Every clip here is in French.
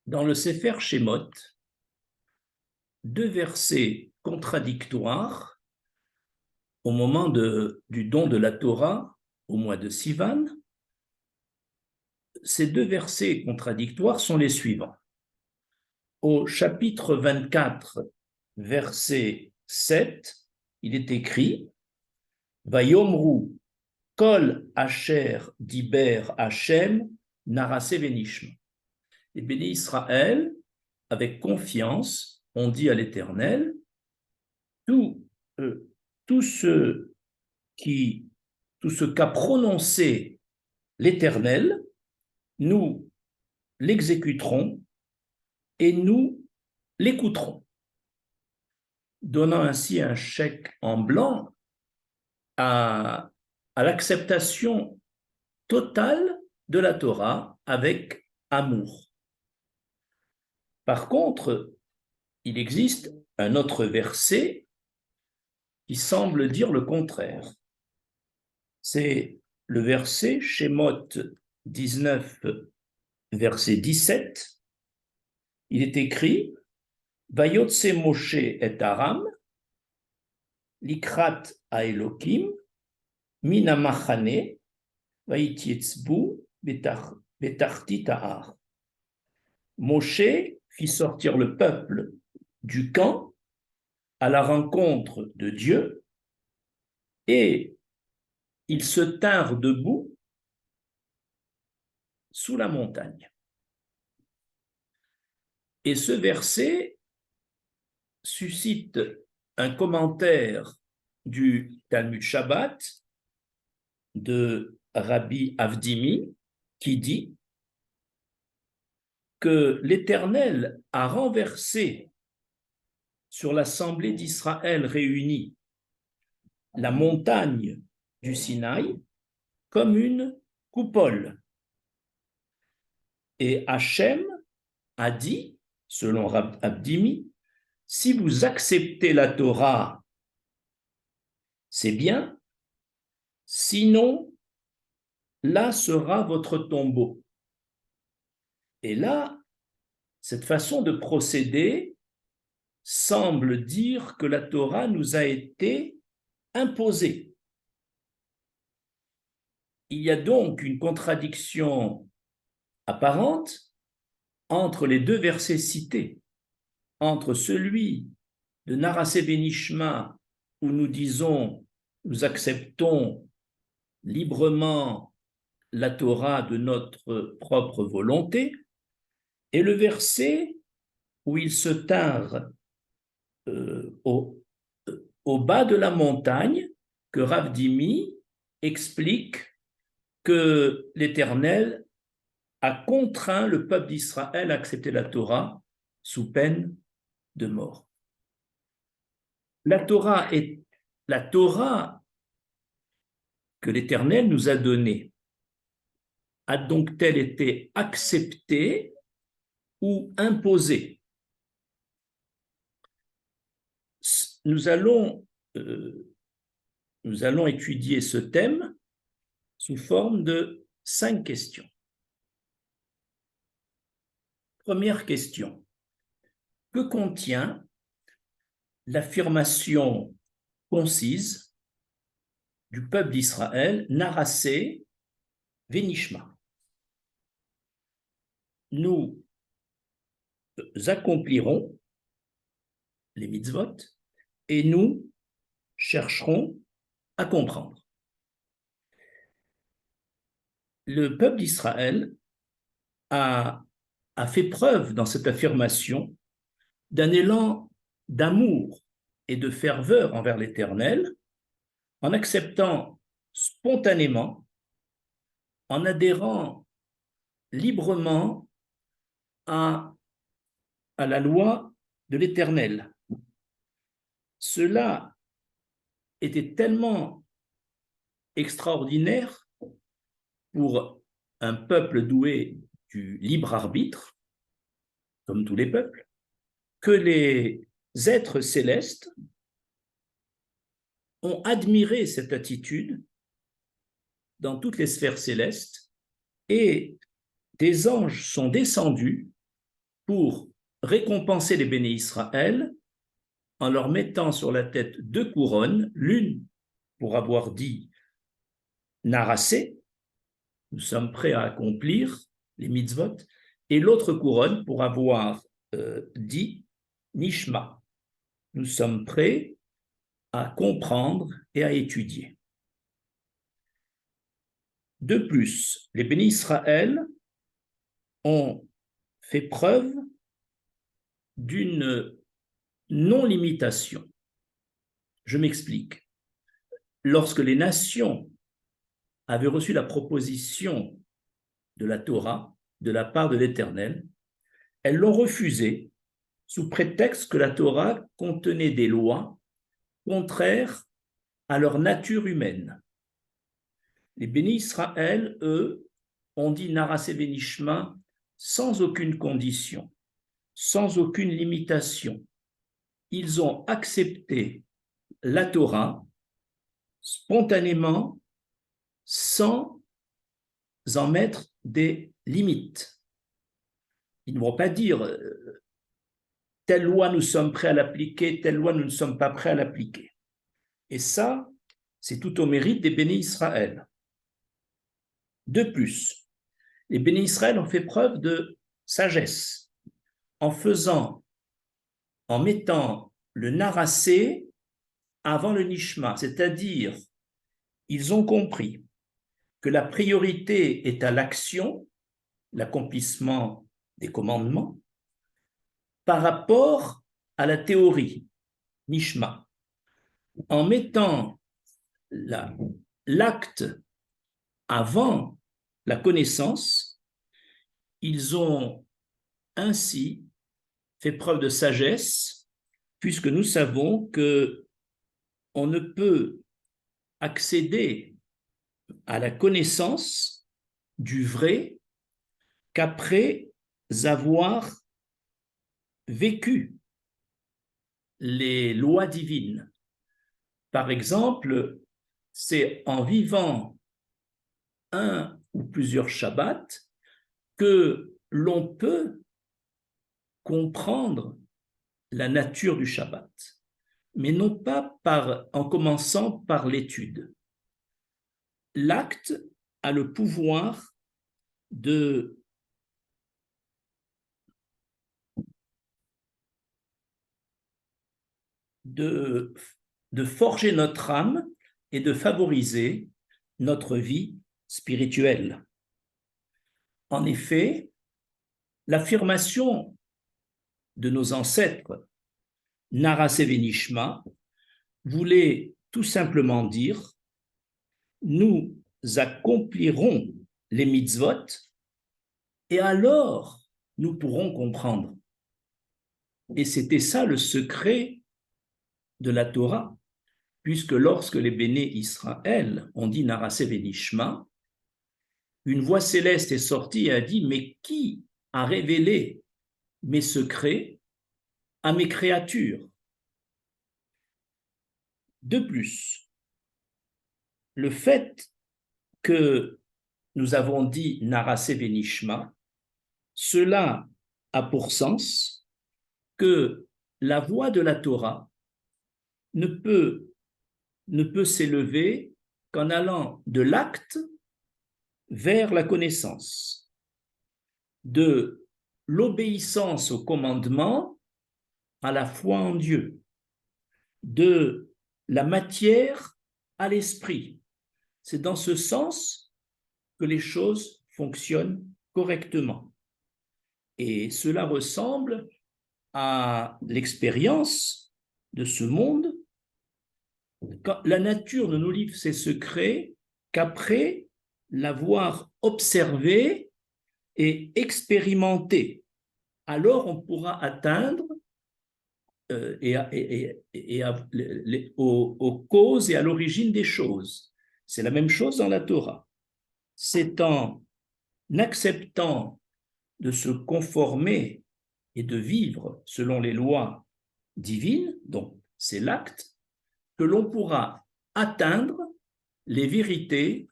Dans le Sefer Shemot, deux versets contradictoires au moment du don de la Torah au mois de Sivan. Ces deux versets contradictoires sont les suivants. Au chapitre 24, verset 7, il est écrit « Vayomru kol asher diber Hashem narase venishma » Les bénis Israël, avec confiance, ont dit à l'Éternel, tout ce qu'a prononcé l'Éternel, nous l'exécuterons et nous l'écouterons, donnant ainsi un chèque en blanc à l'acceptation totale de la Torah avec amour. Par contre, il existe un autre verset qui semble dire le contraire. C'est le verset Shemot 19, verset 17. Il est écrit « Vayotse Moshe et Aram, likrat haElokim, min hamachane, vayitietzbu betartit ha'ar » Moshe fit sortir le peuple du camp à la rencontre de Dieu et ils se tinrent debout sous la montagne. Et ce verset suscite un commentaire du Talmud Shabbat de Rabbi Avdimi qui dit que l'Éternel a renversé sur l'assemblée d'Israël réunie la montagne du Sinaï comme une coupole. Et Hachem a dit, selon Rabbi Avdimi, si vous acceptez la Torah, c'est bien, sinon, là sera votre tombeau. Et là, cette façon de procéder semble dire que la Torah nous a été imposée. Il y a donc une contradiction apparente entre les deux versets cités, entre celui de Narase Venishma où nous disons, nous acceptons librement la Torah de notre propre volonté, et le verset où ils se tinrent au bas de la montagne, que Rav Dimi explique que l'Éternel a contraint le peuple d'Israël à accepter la Torah sous peine de mort. La Torah que l'Éternel nous a donnée a donc-t-elle été acceptée ou imposée? Nous allons étudier ce thème sous forme de 5 questions. Première question. Que contient l'affirmation concise du peuple d'Israël, Narase Venishma? Nous accomplirons les mitzvot et nous chercherons à comprendre. Le peuple d'Israël a fait preuve dans cette affirmation d'un élan d'amour et de ferveur envers l'Éternel en acceptant spontanément, en adhérant librement à la loi de l'Éternel. Cela était tellement extraordinaire pour un peuple doué du libre arbitre, comme tous les peuples, que les êtres célestes ont admiré cette attitude dans toutes les sphères célestes et des anges sont descendus pour récompenser les béné Israël en leur mettant sur la tête 2 couronnes, l'une pour avoir dit Narassé, nous sommes prêts à accomplir les mitzvot, et l'autre couronne pour avoir dit Nishma, nous sommes prêts à comprendre et à étudier. De plus, les béné Israël ont fait preuve d'une non-limitation. Je m'explique. Lorsque les nations avaient reçu la proposition de la Torah de la part de l'Éternel, elles l'ont refusée sous prétexte que la Torah contenait des lois contraires à leur nature humaine. Les béné Israël, eux, ont dit Narassé Vénishma sans aucune condition, sans aucune limitation. Ils ont accepté la Torah spontanément, sans en mettre des limites. Ils ne vont pas dire telle loi nous sommes prêts à l'appliquer, telle loi nous ne sommes pas prêts à l'appliquer. Et ça, c'est tout au mérite des béné Israël. De plus, les béné Israël ont fait preuve de sagesse en mettant le narassé avant le nishma, c'est-à-dire ils ont compris que la priorité est à l'action, l'accomplissement des commandements, par rapport à la théorie, nishma. En mettant l'acte avant la connaissance, ils ont ainsi fait preuve de sagesse, puisque nous savons que on ne peut accéder à la connaissance du vrai qu'après avoir vécu les lois divines. Par exemple, c'est en vivant un ou plusieurs Shabbats que l'on peut comprendre la nature du Shabbat, mais non pas en commençant par l'étude. L'acte a le pouvoir de forger notre âme et de favoriser notre vie spirituelle. En effet, l'affirmation de nos ancêtres, Narassé Vénishma, voulait tout simplement dire nous accomplirons les mitzvot et alors nous pourrons comprendre. Et c'était ça le secret de la Torah, puisque lorsque les béné Israël ont dit Narassé Vénishma, une voix céleste est sortie et a dit mais qui a révélé mes secrets à mes créatures? De plus, le fait que nous avons dit Narassé Vénishma, cela a pour sens que la voix de la Torah ne peut s'élever qu'en allant de l'acte vers la connaissance, de l'obéissance au commandement à la foi en Dieu, de la matière à l'esprit. C'est dans ce sens que les choses fonctionnent correctement. Et cela ressemble à l'expérience de ce monde. Quand la nature ne nous livre ses secrets qu'après l'avoir observé et expérimenté. Alors on pourra atteindre aux causes et à l'origine des choses. C'est la même chose dans la Torah. C'est en acceptant de se conformer et de vivre selon les lois divines, donc c'est l'acte, que l'on pourra atteindre les vérités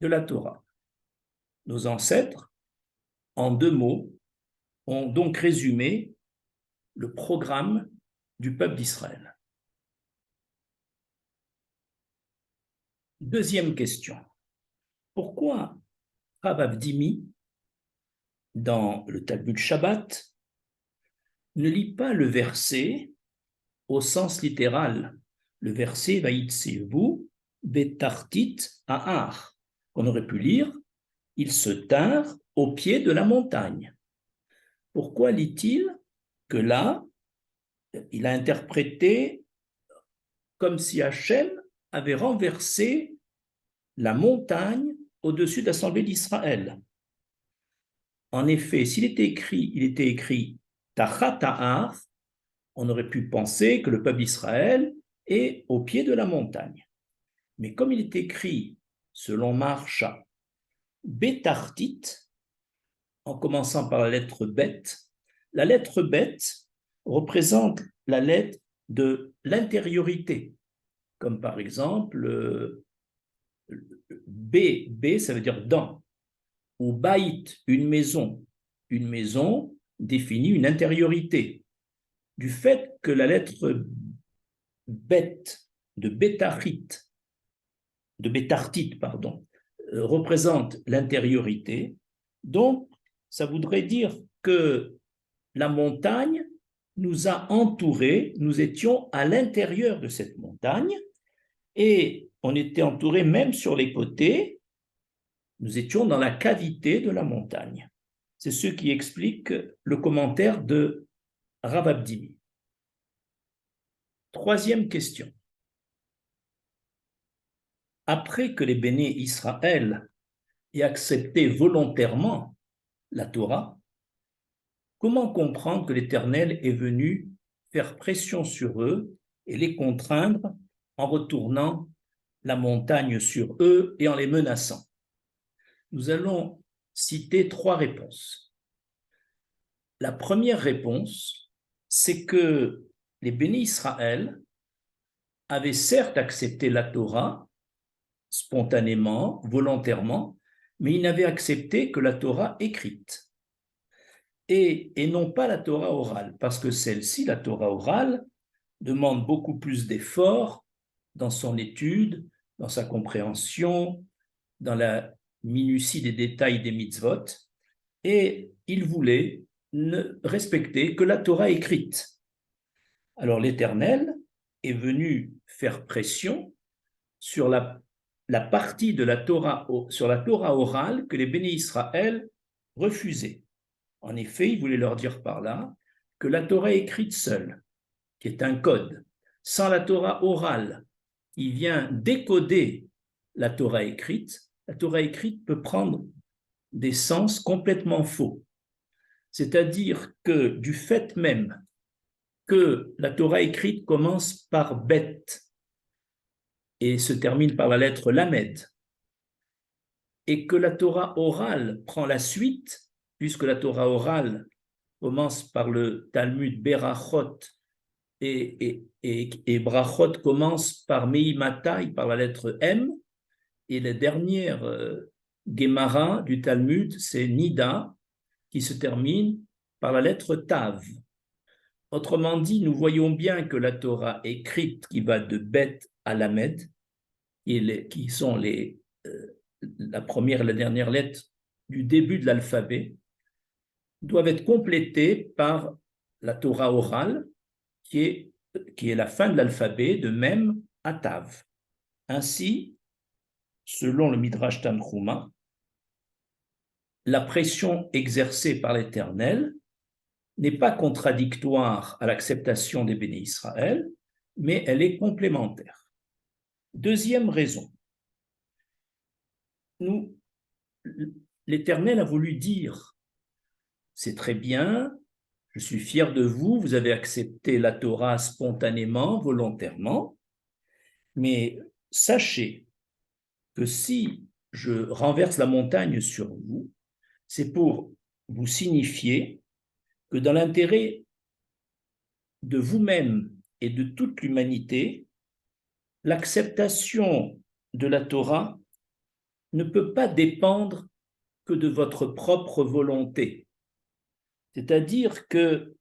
de la Torah. Nos ancêtres, en 2 mots, ont donc résumé le programme du peuple d'Israël. Deuxième question. Pourquoi Rav Avdimi, dans le Talmud Shabbat, ne lit pas le verset au sens littéral, le verset Vaïtsevu betartit ahar, qu'on aurait pu lire, ils se tinrent au pied de la montagne. Pourquoi lit-il que là, il a interprété comme si Hachem avait renversé la montagne au-dessus de l'Assemblée d'Israël. En effet, il était écrit Tachat Ahar, on aurait pu penser que le peuple d'Israël est au pied de la montagne. Mais comme il est écrit, selon Maharsha, Betartit, en commençant par la lettre Bet représente la lettre de l'intériorité, comme par exemple B, ça veut dire dans, ou Baït, une maison définit une intériorité. Du fait que la lettre Bet, de Betartit, représente l'intériorité, donc ça voudrait dire que la montagne nous a entourés, nous étions à l'intérieur de cette montagne, et on était entourés même sur les côtés, nous étions dans la cavité de la montagne. C'est ce qui explique le commentaire de Rav Avdimi. Troisième question. Après que les béné Israël aient accepté volontairement la Torah, comment comprendre que l'Éternel est venu faire pression sur eux et les contraindre en retournant la montagne sur eux et en les menaçant? Nous allons citer trois réponses. La première réponse, c'est que les béné Israël avaient certes accepté la Torah spontanément, volontairement, mais ils n'avaient accepté que la Torah écrite et non pas la Torah orale, parce que celle-ci, la Torah orale, demande beaucoup plus d'efforts dans son étude, dans sa compréhension, dans la minutie des détails des mitzvot, et ils voulaient ne respecter que la Torah écrite. Alors l'Éternel est venu faire pression sur la partie de la Torah, sur la Torah orale que les béné Israël refusaient. En effet, il voulait leur dire par là que la Torah écrite seule, qui est un code, sans la Torah orale, il vient décoder la Torah écrite peut prendre des sens complètement faux. C'est-à-dire que du fait même que la Torah écrite commence par Bet et se termine par la lettre Lamed, et que la Torah orale prend la suite, puisque la Torah orale commence par le Talmud Berachot, et Brachot commence par Meimatai, par la lettre M, et la dernière Gemara du Talmud, c'est Nida, qui se termine par la lettre Tav. Autrement dit, nous voyons bien que la Torah écrite, qui va de Bet à Lamed, qui sont la première et la dernière lettre du début de l'alphabet, doivent être complétées par la Torah orale, qui est la fin de l'alphabet, de Mem à Tav. Ainsi, selon le Midrash Tanchuma, la pression exercée par l'Éternel n'est pas contradictoire à l'acceptation des béné Israël, mais elle est complémentaire. Deuxième raison, l'Éternel a voulu dire, c'est très bien, je suis fier de vous, vous avez accepté la Torah spontanément, volontairement, mais sachez que si je renverse la montagne sur vous, c'est pour vous signifier que dans l'intérêt de vous-même et de toute l'humanité, l'acceptation de la Torah ne peut pas dépendre que de votre propre volonté. C'est-à-dire que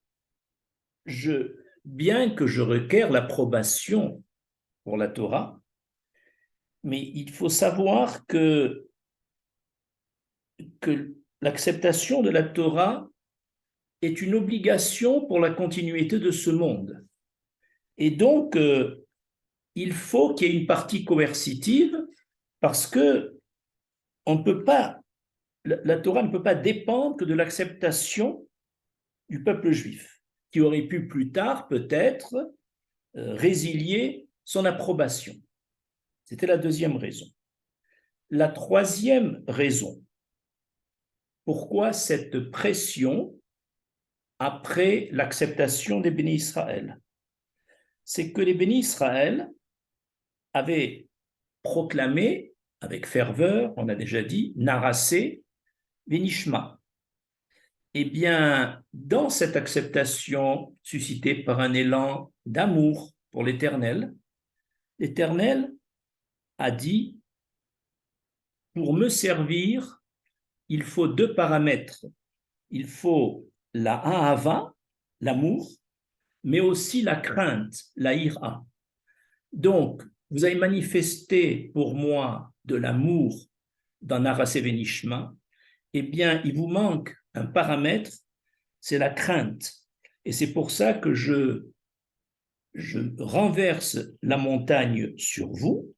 bien que je requiert l'approbation pour la Torah, mais il faut savoir que l'acceptation de la Torah est une obligation pour la continuité de ce monde. Et donc, il faut qu'il y ait une partie coercitive parce que on ne peut pas, la Torah ne peut pas dépendre que de l'acceptation du peuple juif, qui aurait pu plus tard peut-être résilier son approbation. C'était la deuxième raison. La troisième raison, pourquoi cette pression après l'acceptation des bénis Israël, c'est que les bénis Israël avaient proclamé avec ferveur, on a déjà dit, Narassé, Vénishma. Eh bien, dans cette acceptation suscitée par un élan d'amour pour l'Éternel, l'Éternel a dit, pour me servir, il faut deux paramètres. Il faut la ahava, l'amour, mais aussi la crainte, la ira. Donc, vous avez manifesté pour moi de l'amour dans Narassé Vénishma, eh bien, il vous manque un paramètre, c'est la crainte. Et c'est pour ça que je renverse la montagne sur vous,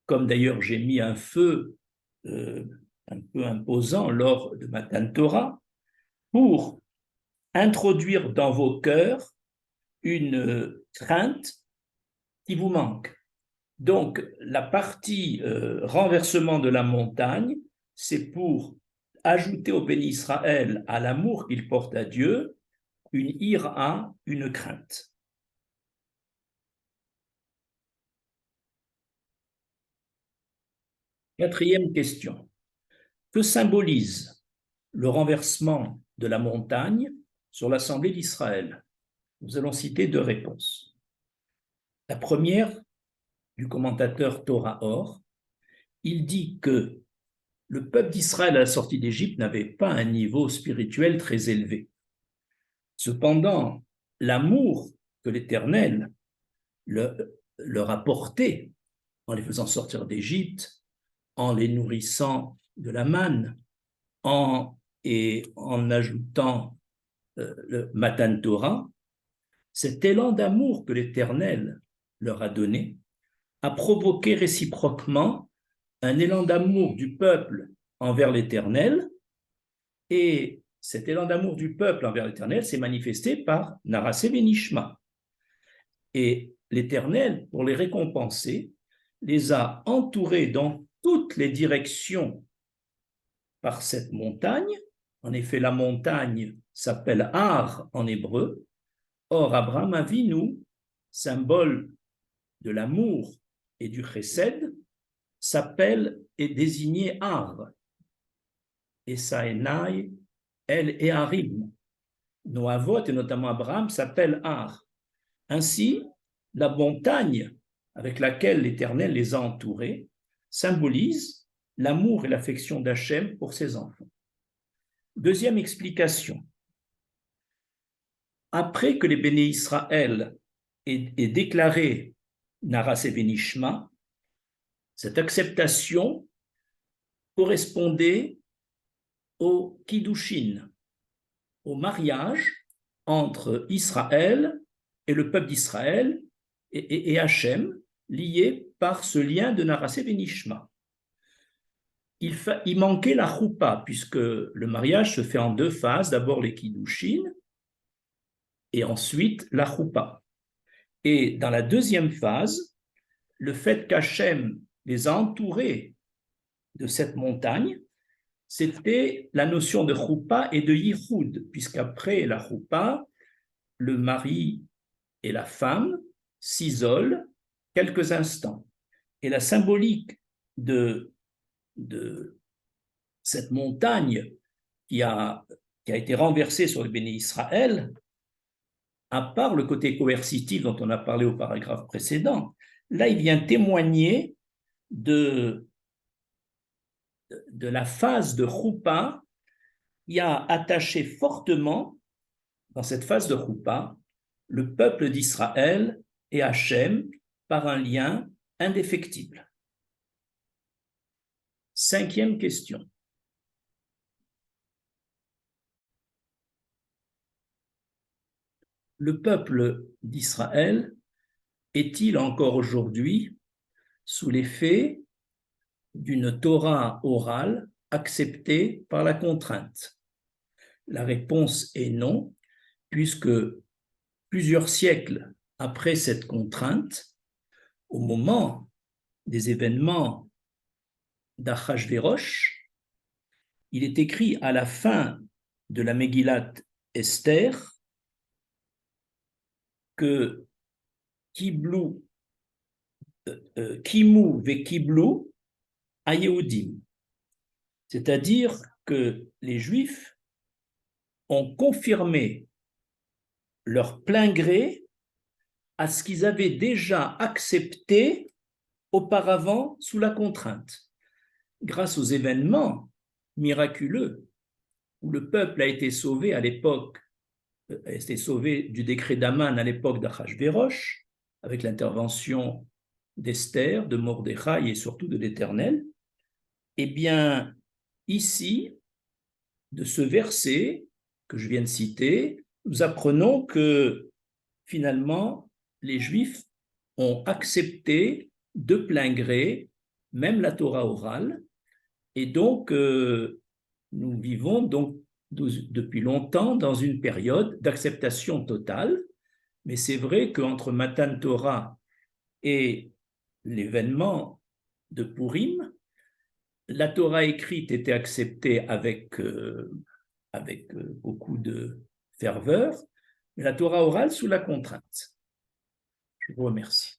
comme d'ailleurs j'ai mis un feu un peu imposant lors de Matan Torah, pour introduire dans vos cœurs une crainte qui vous manque. Donc, la partie renversement de la montagne, c'est pour ajouter au béni Israël, à l'amour qu'il porte à Dieu, une ira, une crainte. Quatrième question. Que symbolise le renversement de la montagne sur l'Assemblée d'Israël? Nous allons citer deux réponses. La première, du commentateur Torah Or, il dit que le peuple d'Israël à la sortie d'Égypte n'avait pas un niveau spirituel très élevé. Cependant, l'amour que l'Éternel leur a porté en les faisant sortir d'Égypte, en les nourrissant de la manne, et en ajoutant le Matan Torah, cet élan d'amour que l'Éternel leur a donné a provoqué réciproquement un élan d'amour du peuple envers l'Éternel, et cet élan d'amour du peuple envers l'Éternel s'est manifesté par Narassé Vénishma. Et l'Éternel, pour les récompenser, les a entourés dans toutes les directions par cette montagne. En effet, la montagne s'appelle Har en hébreu. Or, Abraham Avinu, symbole de l'amour et du chesed, s'appelle et désigné Har. Et Saenai, El et Harim. Nos avot, et notamment Abraham, s'appellent Har. Ainsi, la montagne avec laquelle l'Éternel les a entourés symbolise l'amour et l'affection d'Hachem pour ses enfants. Deuxième explication. Après que les béné Israël aient déclaré Narassé Vénishma, cette acceptation correspondait au Kiddushin, au mariage entre Israël et le peuple d'Israël et Hachem, liés par ce lien de Narassé Vénishma. Il manquait la choupa, puisque le mariage se fait en deux phases, d'abord les Kiddushin et ensuite la choupa. Et dans la deuxième phase, le fait qu'Hachem les a entourés de cette montagne, c'était la notion de choupa et de yichud, puisqu'après la choupa, le mari et la femme s'isolent quelques instants. Et la symbolique de cette montagne qui a été renversée sur le béné Israël, à part le côté coercitif dont on a parlé au paragraphe précédent, là il vient témoigner de la phase de choupa qui a attaché fortement dans cette phase de Choupa, le peuple d'Israël et Hachem par un lien indéfectible. 5e question. Le peuple d'Israël est-il encore aujourd'hui sous l'effet d'une Torah orale acceptée par la contrainte? La réponse est non, puisque plusieurs siècles après cette contrainte, au moment des événements d'Achashverosh, il est écrit à la fin de la Megillat Esther que Kimu ve Kiblu Ayehudim, c'est-à-dire que les Juifs ont confirmé leur plein gré à ce qu'ils avaient déjà accepté auparavant sous la contrainte. Grâce aux événements miraculeux où le peuple a été sauvé à l'époque, a été sauvé du décret d'Aman à l'époque d'Achashverosh, avec l'intervention d'Esther, de Mordechai et surtout de l'Éternel, eh bien, ici, de ce verset que je viens de citer, nous apprenons que finalement, les Juifs ont accepté de plein gré même la Torah orale, et donc nous vivons donc depuis longtemps dans une période d'acceptation totale, mais c'est vrai qu'entre Matan Torah et l'événement de Purim, la Torah écrite était acceptée avec beaucoup de ferveur, mais la Torah orale sous la contrainte. Je vous remercie.